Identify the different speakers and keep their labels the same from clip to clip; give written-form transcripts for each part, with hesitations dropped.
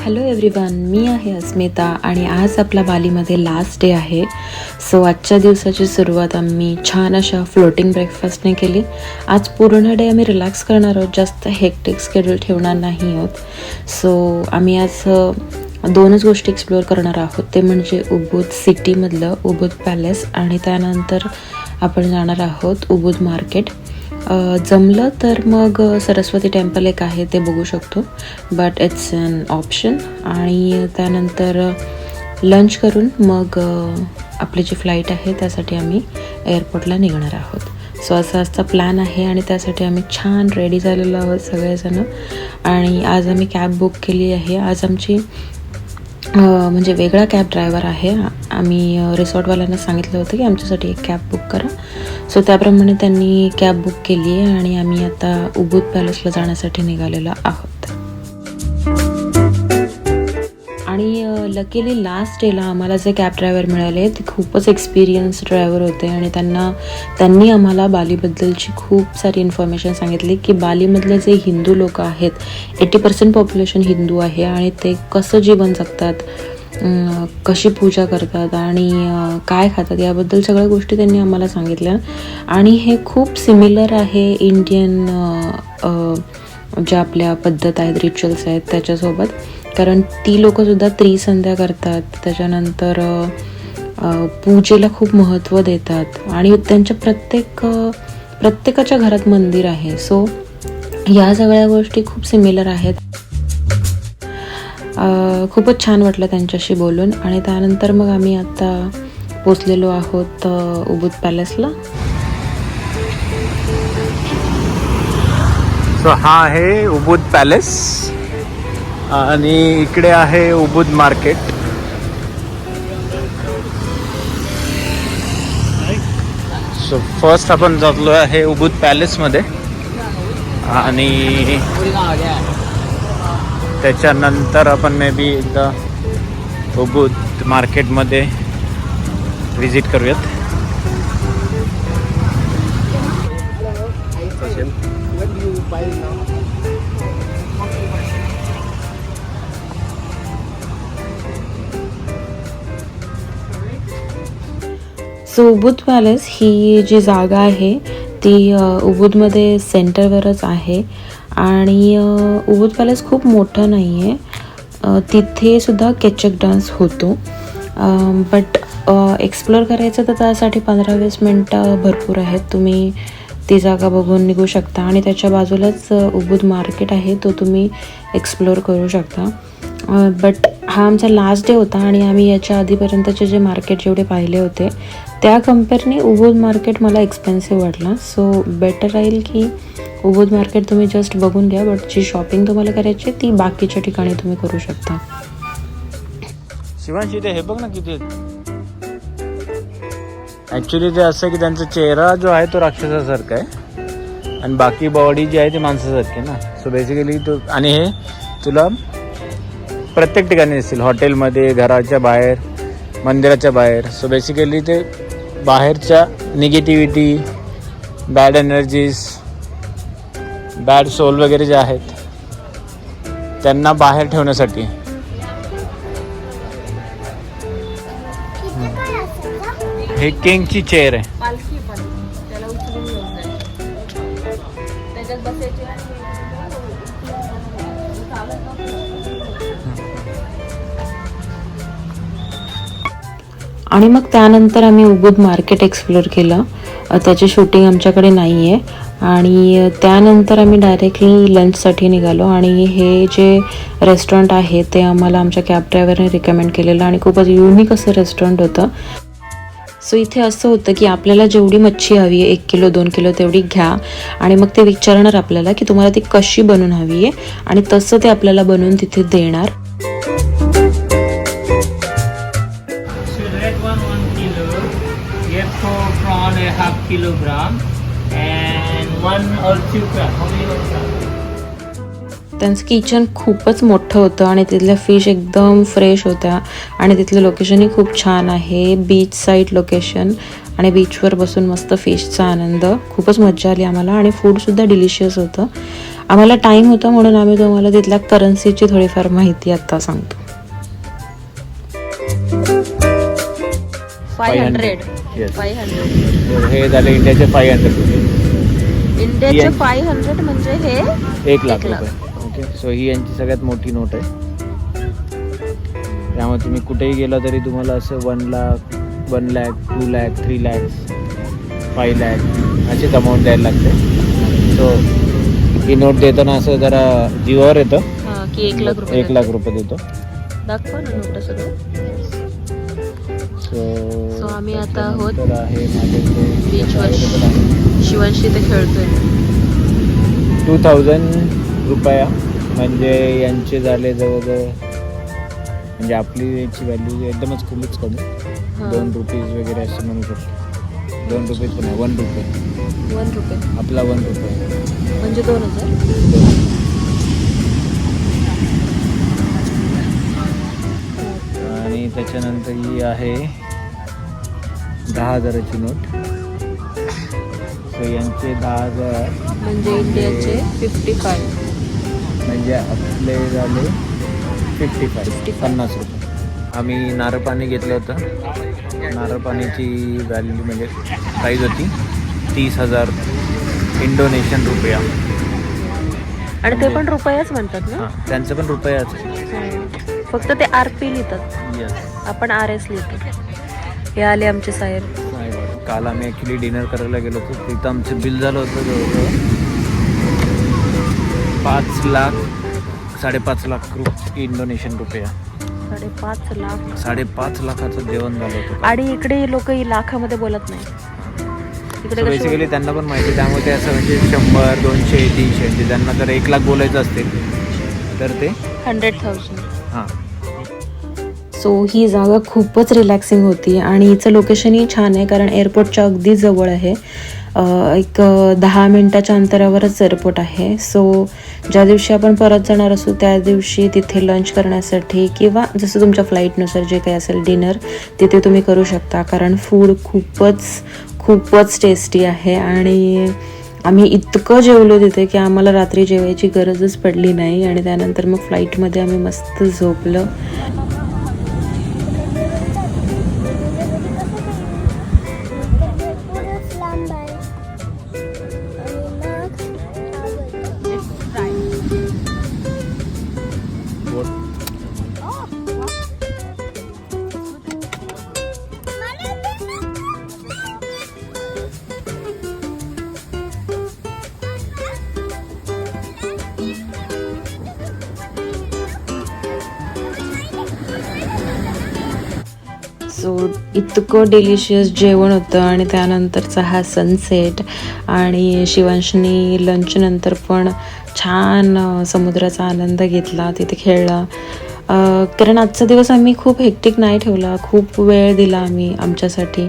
Speaker 1: Hello everyone, मी आहे अस्मिता आणि आज आपला बालीमध्ये लास्ट डे आहे. सो आजच्या दिवसाची सुरुवात आम्ही छान अशा फ्लोटिंग ब्रेकफास्टने केली. आज पूर्ण डे आम्ही रिलॅक्स करणार आहोत, जास्त हेक्टिक स्केड्यूल ठेवणार नाही आहोत. सो आम्ही आज दोनच गोष्टी एक्सप्लोअर करणार आहोत, ते म्हणजे उबूद सिटीमधलं उबूद पॅलेस आणि त्यानंतर आपण जाणार आहोत उबूद मार्केट. जमलं तर मग सरस्वती टेम्पल एक आहे ते बघू शकतो, बट इट्स अन ऑप्शन. आणि त्यानंतर लंच करून मग आपली जी फ्लाईट आहे त्यासाठी आम्ही एअरपोर्टला निघणार आहोत. सो असा आजचा प्लॅन आहे आणि त्यासाठी आम्ही छान रेडी झालेलो आहोत सगळेजणं. आणि आज आम्ही कॅब बुक केली आहे. आज आमची म्हणजे वेगळा कॅब ड्रायव्हर आहे. आम्ही रिसॉर्टवाल्यांना सांगितलं होतं की आमच्यासाठी एक कॅब बुक करा. सो त्याप्रमाणे त्यांनी कॅब बुक केली आहे आणि आम्ही आता उबूद पॅलेसला जाण्यासाठी निघालेलो आहोत. आणि लकीली लास्ट डेला आम्हाला जे कॅब ड्रायव्हर मिळाले ते खूपच एक्सपिरियन्स ड्रायव्हर होते आणि त्यांनी आम्हाला बालीबद्दलची खूप सारी इन्फॉर्मेशन सांगितली की बालीमधले जे हिंदू लोक आहेत, 80% पॉप्युलेशन हिंदू आहे आणि ते कसं जीवन जगतात, कशी पूजा करतात आणि काय खातात, याबद्दल सगळ्या गोष्टी त्यांनी आम्हाला सांगितल्या. आणि हे खूप सिमिलर आहे इंडियन ज्या आपल्या पद्धत आहेत, रिच्युअल्स आहेत त्याच्यासोबत. कारण ती लोकंसुद्धा त्रिसंध्या करतात, त्याच्यानंतर पूजेला खूप महत्त्व देतात आणि त्यांच्या प्रत्येकाच्या घरात मंदिर आहे. सो या सगळ्या गोष्टी खूप सिमिलर आहेत. खूपच छान वाटलं त्यांच्याशी बोलून. आणि त्यानंतर मग आम्ही आता पोचलेलो आहोत उबूद पॅलेसला.
Speaker 2: सो हा आहे उबूद पॅलेस आणि इकडे आहे उबूद मार्केट. सो फर्स्ट आपण जातलो आहे उबूद पॅलेसमध्ये आणि त्याच्यानंतर आपण मे बी एकदा उबूद मार्केटमध्ये विजिट करूयात.
Speaker 1: सो उबूद पॅलेस ही जी जागा आहे ती उबूदमध्ये सेंटरवरच आहे आणि उबूद पॅलेस खूप मोठं नाही आहे. तिथे सुद्धा केचक डान्स होतो, बट एक्सप्लोअर करायचं तर त्यासाठी 15-20 मिनटं भरपूर आहेत. तुम्ही ती जागा बघून निघू शकता आणि त्याच्या बाजूलाच उबूद मार्केट आहे, तो तुम्ही एक्सप्लोअर करू शकता. बट हा आमचा लास्ट डे होता आणि आम्ही याच्या आधीपर्यंतचे जे मार्केट जेवढे पाहिले होते त्या कम्पेअरने उबूद मार्केट मला एक्सपेन्सिव्ह वाटला. सो बेटर राहील की उबूद मार्केट तुम्ही जस्ट बघून घ्या, बट जी शॉपिंग तुम्हाला करायची ती बाकीच्या ठिकाणी तुम्ही करू शकता.
Speaker 2: शिवांशी ते हे बघ ना किती. ॲक्च्युली ते असं की त्यांचा चेहरा जो आहे तो राक्षसासारखा आहे आणि बाकी बॉडी जी आहे ती माणसासारखी ना. सो बेसिकली तो, आणि हे तुला प्रत्येक ठिकाणी दिसतील, हॉटेलमध्ये, घराच्या बाहेर, मंदिराच्या बाहेर. सो बेसिकली ते बाहेरच्या negativity, bad energies, bad soul वगैरे जे आहेत त्यांना बाहेर ठेवण्यासाठी. हे किंगची चेअर आहे.
Speaker 1: आणि मग त्यानंतर आम्ही उबूद मार्केट एक्सप्लोअर केलं. त्याची शूटिंग आमच्याकडे नाही आहे. आणि त्यानंतर आम्ही डायरेक्टली लंचसाठी निघालो आणि हे जे रेस्टॉरंट आहे ते आम्हाला आमच्या कॅब ड्रायव्हरने रिकमेंड केलेलं आणि खूपच युनिक असं रेस्टॉरंट होतं. सो इथे असं होतं की आपल्याला जेवढी मच्छी हवी आहे, 1 किलो 2 किलो तेवढी घ्या आणि मग ते विचारणार आपल्याला की तुम्हाला ती कशी बनवून हवी आहे आणि तसं ते आपल्याला बनवून तिथे देणार.
Speaker 3: Prawn 1/2 kilogram and 1 or 2 crab. How many crab?
Speaker 1: त्यांचं किचन खूपच मोठं होतं आणि तिथल्या फिश एकदम फ्रेश होत्या आणि तिथलं लोकेशनही खूप छान आहे, बीच साईड लोकेशन. आणि बीचवर बसून मस्त फिशचा आनंद. खूपच मजा आली आम्हाला आणि फूडसुद्धा डिलिशियस होतं. आम्हाला टाईम होता म्हणून आम्ही तुम्हाला तिथल्या करन्सीची थोडीफार माहिती आता सांगतो. 500.
Speaker 2: Yes.
Speaker 1: 500
Speaker 2: तर हे झाले इंडियाचे 500 रुपये.
Speaker 1: इंडियाचे
Speaker 2: Yen.
Speaker 1: 500 म्हणजे हे
Speaker 2: 1,00,000 रुपये. ओके, सो ही यांची सगळ्यात मोठी नोट आहे. त्यामुळे तुम्ही कुठेही गेला तरी तुम्हाला असं 1,00,000, 1,00,000, 2,00,000, 3,00,000, 5,00,000 अशीच अमाऊंट द्यायला लागते. सो ही नोट देताना असं जरा जीवावर येतं
Speaker 1: की 1,00,000 रुपये
Speaker 2: 1,00,000 रुपये देतो.
Speaker 1: दाखवा ना नोट सगळं.
Speaker 2: सो
Speaker 1: आम्ही आता आहोत
Speaker 2: आहे माझ्याकडे
Speaker 1: बीचवर.
Speaker 2: available आहे.
Speaker 1: शिवांशी ते खेळतोय.
Speaker 2: 2,000 रुपया म्हणजे यांचे झाले जवळजवळ, म्हणजे आपली याची व्हॅल्यू एकदमच खूपच कमी. 2 रुपीज वगैरे असं म्हणू शकतो. 2 रुपीज पण आहे, 1 रुपये.
Speaker 1: 1 रुपये
Speaker 2: आपला 1 रुपये
Speaker 1: म्हणजे 2,000.
Speaker 2: आणि त्याच्यानंतर ही आहे 10,000ची नोट. सो यांचे 10,000
Speaker 1: म्हणजे इंडियाचे 55.
Speaker 2: म्हणजे आपले झाले 55 50 रुपये. आम्ही नारळ पाणी घेतलं होतं. नारळ पाण्याची व्हॅल्यू म्हणजे प्राईज होती 30,000 इंडोनेशियन रुपया.
Speaker 1: आणि ते पण रुपयाच म्हणतात ना.
Speaker 2: हां, त्यांचं पण रुपयाच आहे.
Speaker 1: फक्त ते RP लिहितात,
Speaker 2: येस.
Speaker 1: आपण RS लिहितो. हे आले आमचे साहेब.
Speaker 2: काल आम्ही ॲक्च्युली डिनर करायला गेलो होतो. तिथं आमचं बिल झालं होतं जवळजवळ 5,00,000 5.5 इंडोनेशियन रुपया.
Speaker 1: 5.5 लाख.
Speaker 2: 5.5 लाखाचं जेवण झालं होतं.
Speaker 1: आणि इकडे लोक लाखामध्ये बोलत नाही. इकडे कसे
Speaker 2: बेसिकली त्यांना पण माहिती, त्यामुळे ते असं म्हणजे 100, 200, 300 म्हणजे त्यांना जर 1,00,000 बोलायचं असतील तर ते
Speaker 1: 100,000.
Speaker 2: हां.
Speaker 1: सो ही जागा खूपच रिलॅक्सिंग होती आणि हिचं लोकेशनही छान आहे कारण एअरपोर्टच्या अगदी जवळ आहे. एक 10 मिनटाच्या अंतरावरच एअरपोर्ट आहे. सो ज्या दिवशी आपण परत जाणार असू त्या दिवशी तिथे लंच करण्यासाठी किंवा जसं तुमच्या फ्लाईटनुसार जे काही असेल डिनर तिथे तुम्ही करू शकता. कारण फूड खूपच टेस्टी आहे आणि आम्ही इतकं जेवलो तिथे की आम्हाला रात्री जेवायची गरजच पडली नाही. आणि त्यानंतर मग फ्लाईटमध्ये आम्ही मस्त झोपलो. सो इतकं डिलिशियस जेवण होतं आणि त्यानंतरचा हा सनसेट. आणि शिवांशनी लंचनंतर पण छान समुद्राचा आनंद घेतला, तिथे खेळला. कारण आजचा दिवस आम्ही खूप हेक्टिक नाही ठेवला, खूप वेळ दिला आम्ही आमच्यासाठी.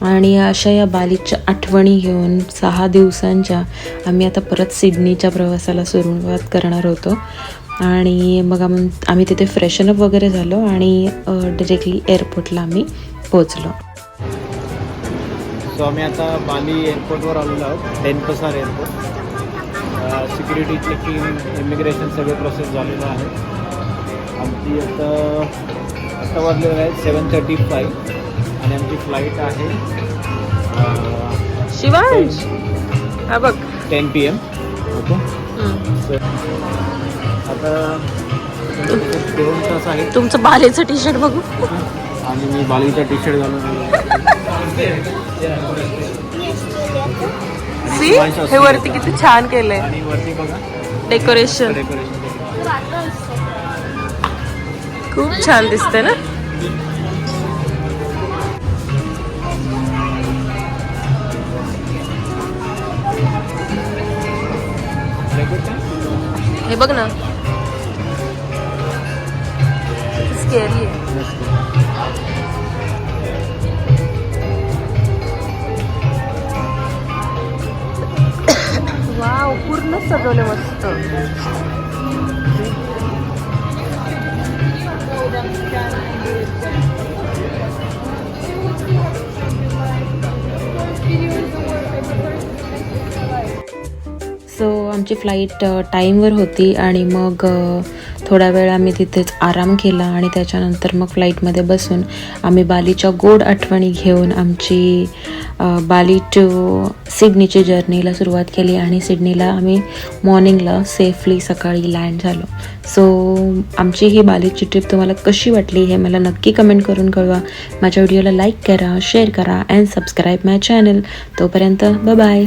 Speaker 1: आणि अशा या बालीच्या आठवणी घेऊन 6 दिवसांच्या आम्ही आता परत सिडनीच्या प्रवासाला सुरुवात करणार होतो. आणि मग आम्ही तिथे फ्रेशनअप वगैरे झालो आणि डिरेक्टली एअरपोर्टला आम्ही पोचलो.
Speaker 2: सो आम्ही आता बाली एअरपोर्टवर आलेलो आहोत, डेनपसार एअरपोर्ट. सिक्युरिटी चेकिंग, इमिग्रेशन सगळे प्रोसेस झालेलं आहे. आमची आता वाजलेलं आहे 7:35 आणि आमची फ्लाईट आहे
Speaker 1: शिवांश हा बघ
Speaker 2: 10 PM. ओके, आता 2 तास आहे.
Speaker 1: तुमचं बालेचं टी शर्ट बघू.
Speaker 2: आणि मी बालीचा टी शर्ट घालून
Speaker 1: हे वरती किती छान केलंय
Speaker 2: आणि वरती बघा
Speaker 1: डेकोरेशन. खूप छान दिसतंय ना. हे बघ ना, स्केरी आहे. वाव, पूर्ण सजवलं मस्त. सो आमची फ्लाईट टाईमवर होती आणि मग थोडा वेळ आम्ही तिथेच आराम केला आणि त्याच्यानंतर मग फ्लाईटमध्ये बसून आम्ही बालीच्या गोड आठवणी घेऊन आमची बाली टू सिडनीची जर्नीला सुरुवात केली आणि सिडनीला आम्ही मॉर्निंगला सेफली सकाळी लँड झालो. सो आमची ही बालीची ट्रिप तुम्हाला कशी वाटली हे मला नक्की कमेंट करून कळवा. माझ्या व्हिडिओला लाईक करा, शेअर करा अँड सबस्क्राईब माय चॅनल. तोपर्यंत बाय.